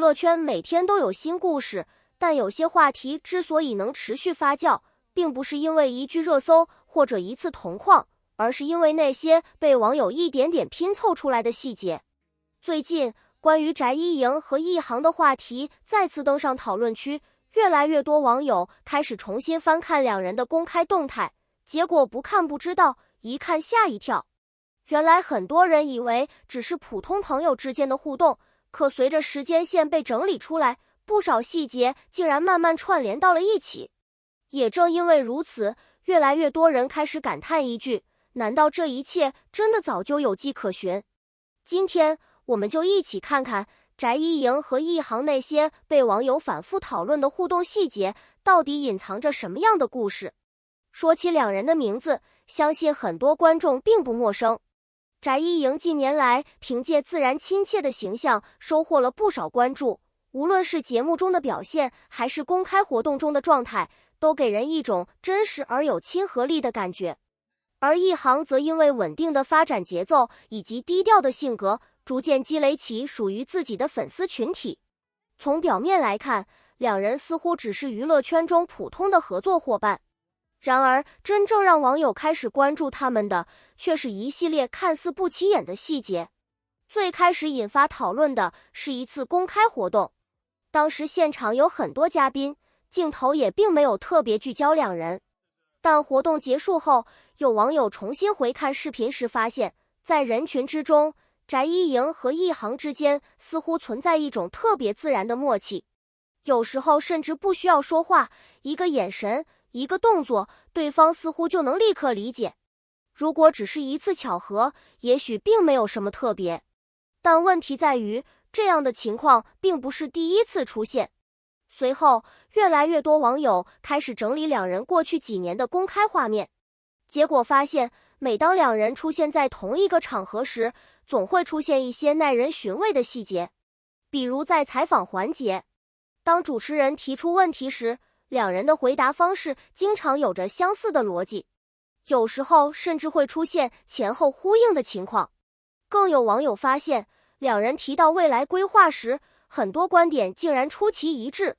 樂圈每天都有新故事，但有些話題之所以能持續發酵，並不是因為一句熱搜或者一次銅礦，而是因為那些被網友一點點拼湊出來的細節。最近，關於翟依瑩和易航的話題再次登上討論區，越來越多網友開始重新翻看兩人的公開動態，結果不看不知道，一看嚇一跳。原來很多人以為只是普通朋友之間的互動，可隨着時間線被整理出來，不少細節竟然慢慢串聯到了一起。也正因為如此，越來越多人開始感嘆一句：難道這一切真的早就有跡可循？今天我們就一起看看翟依瑩和易航那些被網友反覆討論的互動細節，到底隱藏着什麼樣的故事。說起兩人的名字，相信很多觀眾並不陌生。翟依瑩近年來憑借自然親切的形象收穫了不少關注，無論是節目中的表現，還是公開活動中的狀態，都給人一種真實而有親和力的感覺。而易航則因為穩定的發展節奏以及低調的性格，逐漸積累起屬於自己的粉絲群體。從表面來看，兩人似乎只是娛樂圈中普通的合作夥伴。然而，真正讓網友開始關注他們的，卻是一系列看似不起眼的細節。最開始引發討論的是一次公開活動，當時現場有很多嘉賓，鏡頭也並沒有特別聚焦兩人。但活動結束後，有網友重新回看視頻時發現，在人群之中，翟依瑩和易航之間似乎存在一種特別自然的默契，有時候甚至不需要說話，一個眼神，一個動作，對方似乎就能立刻理解。如果只是一次巧合，也許並沒有什麼特別。但問題在於，這樣的情況並不是第一次出現。隨後，越來越多網友開始整理兩人過去幾年的公開畫面，結果發現，每當兩人出現在同一個場合時，總會出現一些耐人尋味的細節。比如在採訪環節，當主持人提出問題時，兩人的回答方式經常有着相似的邏輯，有時候甚至會出現前後呼應的情況。更有網友發現，兩人提到未來規劃時，很多觀點竟然出奇一致。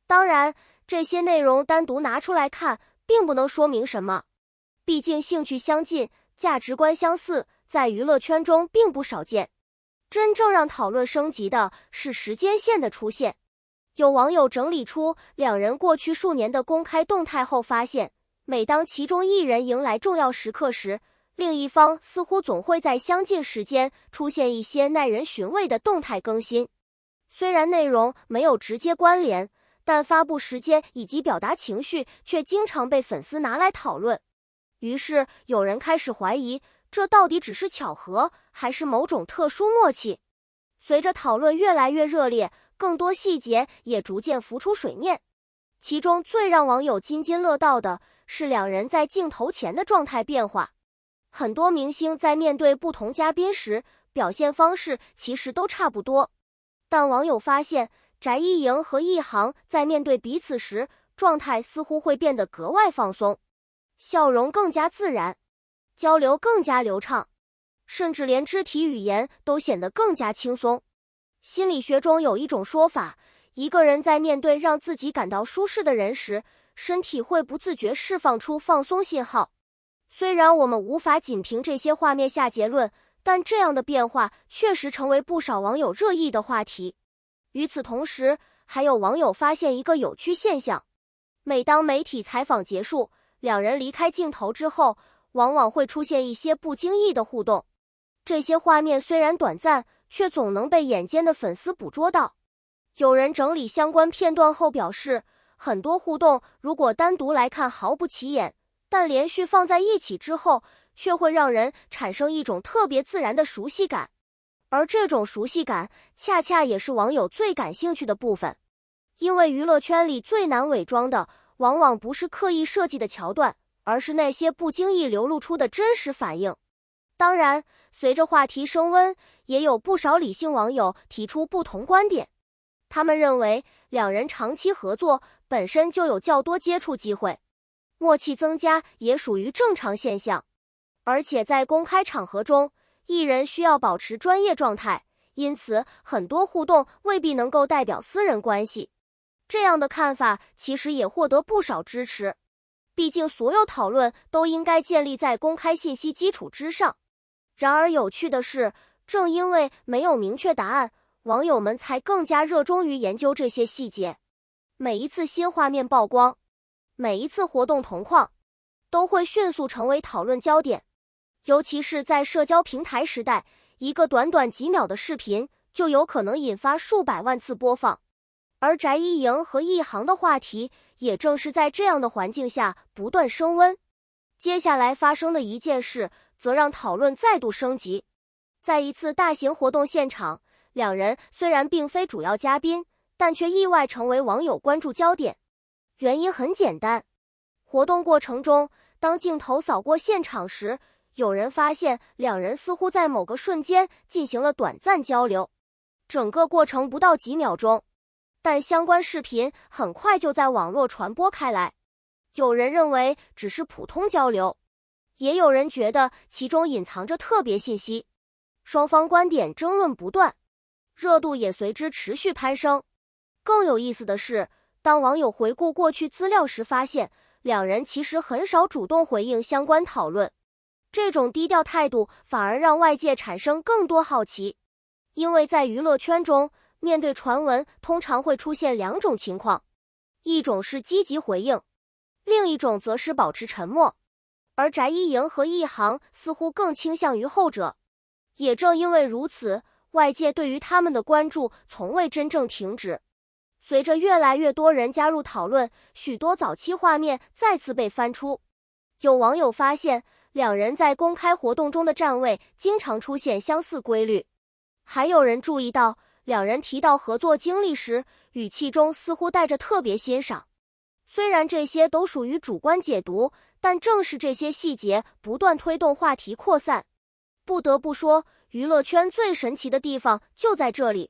當然，這些內容單獨拿出來看，並不能說明什麼。畢竟興趣相近，價值觀相似，在娛樂圈中並不少見。真正讓討論升級的是時間線的出現。有網友整理出兩人過去數年的公開動態後發現，每當其中一人迎來重要時刻時，另一方似乎總會在相近時間出現一些耐人尋味的動態更新。雖然內容沒有直接關聯，但發布時間以及表達情緒卻經常被粉絲拿來討論。於是有人開始懷疑，這到底只是巧合，還是某種特殊默契？隨着討論越來越熱烈，更多細節也逐漸浮出水面。其中最讓網友津津樂道的是兩人在鏡頭前的狀態變化。很多明星在面對不同嘉賓時，表現方式其實都差不多。但網友發現，翟依瑩和易航在面對彼此時，狀態似乎會變得格外放鬆，笑容更加自然，交流更加流暢，甚至連肢體語言都顯得更加輕鬆。心理學中有一種說法，一個人在面對讓自己感到舒適的人時，身體會不自覺釋放出放鬆信號。雖然我們無法僅憑這些畫面下結論，但這樣的變化確實成為不少網友熱議的話題。與此同時，還有網友發現一個有趣現象，每當媒體採訪結束，兩人離開鏡頭之後，往往會出現一些不經意的互動。這些畫面雖然短暫，卻總能被眼尖的粉絲捕捉到。有人整理相關片段後表示，很多互動如果單獨來看毫不起眼，但連續放在一起之後，卻會讓人產生一種特別自然的熟悉感。而這種熟悉感，恰恰也是網友最感興趣的部分。因為娛樂圈裡最難偽裝的，往往不是刻意設計的橋段，而是那些不經意流露出的真實反應。當然，隨着話題升溫，也有不少理性網友提出不同觀點。他們認為，兩人長期合作本身就有較多接觸機會，默契增加也屬於正常現象。而且在公開場合中，藝人需要保持專業狀態，因此很多互動未必能夠代表私人關係。這樣的看法其實也獲得不少支持。畢竟所有討論都應該建立在公開信息基礎之上。然而有趣的是，正因為沒有明確答案，網友們才更加熱衷於研究這些細節。每一次新畫面曝光，每一次活動銅礦，都會迅速成為討論焦點。尤其是在社交平台時代，一個短短幾秒的視頻就有可能引發數百萬次播放。而翟一瑩和一航的話題也正是在这樣的環境下不斷升溫。接下來發生的一件事則讓討論再度升級。在一次大型活動現場，兩人雖然並非主要嘉賓，但卻意外成為網友關注焦點。原因很簡單，活動過程中，當鏡頭掃過現場時，有人發現兩人似乎在某個瞬間進行了短暫交流，整個過程不到幾秒鐘。但相關視頻很快就在網絡傳播開來，有人認為只是普通交流，也有人覺得其中隱藏着特別信息。雙方觀點爭論不斷，熱度也隨之持續攀升。更有意思的是，當網友回顧過去資料時發現，兩人其實很少主動回應相關討論。這種低調態度反而讓外界產生更多好奇，因為在娛樂圈中，面對傳聞通常會出現兩種情況，一種是積極回應，另一種則是保持沉默。而翟一瑩和一航似乎更傾向於後者。也正因為如此，外界對於他們的關注從未真正停止。隨着越來越多人加入討論，許多早期畫面再次被翻出。有網友發現，兩人在公開活動中的站位經常出現相似規律。還有人注意到，兩人提到合作經歷時，語氣中似乎帶着特別欣賞。雖然這些都屬於主觀解讀，但正是這些細節不斷推動話題擴散。不得不說，娛樂圈最神奇的地方就在這裡。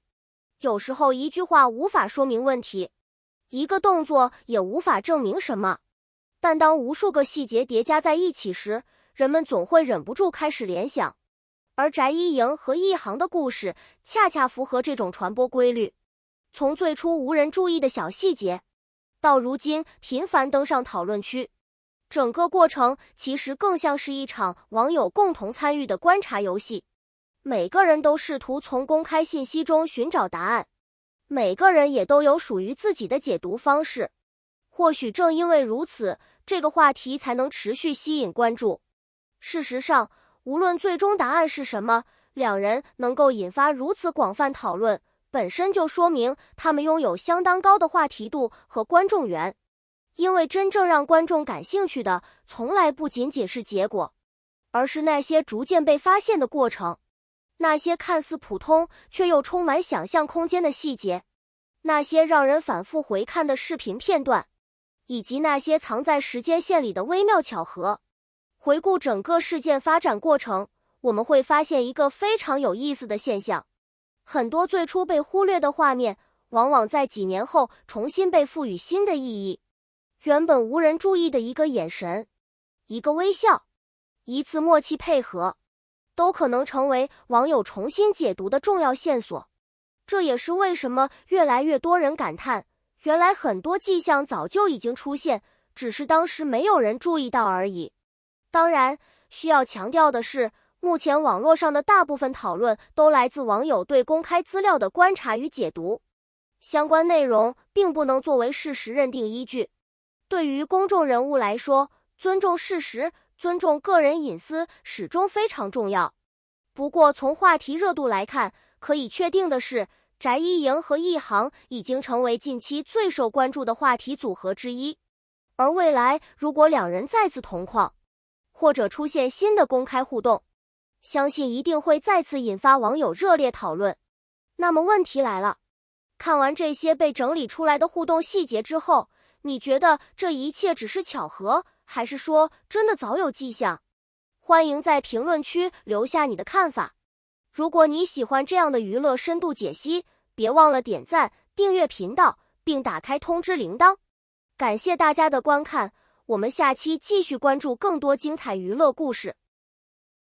有時候一句話無法說明問題，一個動作也無法證明什麼。但當無數個細節疊加在一起時，人們總會忍不住開始聯想。而翟一瑩和一航的故事恰恰符合這種傳播規律。從最初無人注意的小細節，到如今頻繁登上討論區，整個過程其實更像是一場網友共同參與的觀察遊戲。每個人都試圖從公開信息中尋找答案，每個人也都有屬於自己的解讀方式。或許正因為如此，這個話題才能持續吸引關注。事實上，無論最終答案是什麼，兩人能夠引發如此廣泛討論，本身就說明他們擁有相當高的話題度和觀眾緣。因為真正讓觀眾感興趣的，從來不僅僅是結果，而是那些逐漸被發現的過程，那些看似普通卻又充滿想象空間的細節，那些讓人反覆回看的視頻片段，以及那些藏在時間線裡的微妙巧合。回顧整個事件發展過程，我們會發現一個非常有意思的現象：很多最初被忽略的畫面，往往在幾年後重新被賦予新的意義。原本無人注意的一個眼神，一個微笑，一次默契配合，都可能成為網友重新解讀的重要線索。這也是為什麼越來越多人感嘆，原來很多跡象早就已經出現，只是當時沒有人注意到而已。當然，需要強調的是，目前網絡上的大部分討論都來自網友對公開資料的觀察與解讀，相關內容並不能作為事實認定依據。對於公眾人物來說，尊重事實、尊重個人隱私始終非常重要。不過，從話題熱度來看，可以確定的是，翟一瑩和一航已經成為近期最受關注的話題組合之一。而未來，如果兩人再次同框，或者出現新的公開互動，相信一定會再次引發網友熱烈討論。那麼問題來了，看完這些被整理出來的互動細節之後，你覺得這一切只是巧合，還是說真的早有跡象？歡迎在評論區留下你的看法。如果你喜歡這樣的娛樂深度解析，別忘了點讚、訂閱頻道，並打開通知鈴鐺。感謝大家的觀看，我們下期繼續關注更多精彩娛樂故事。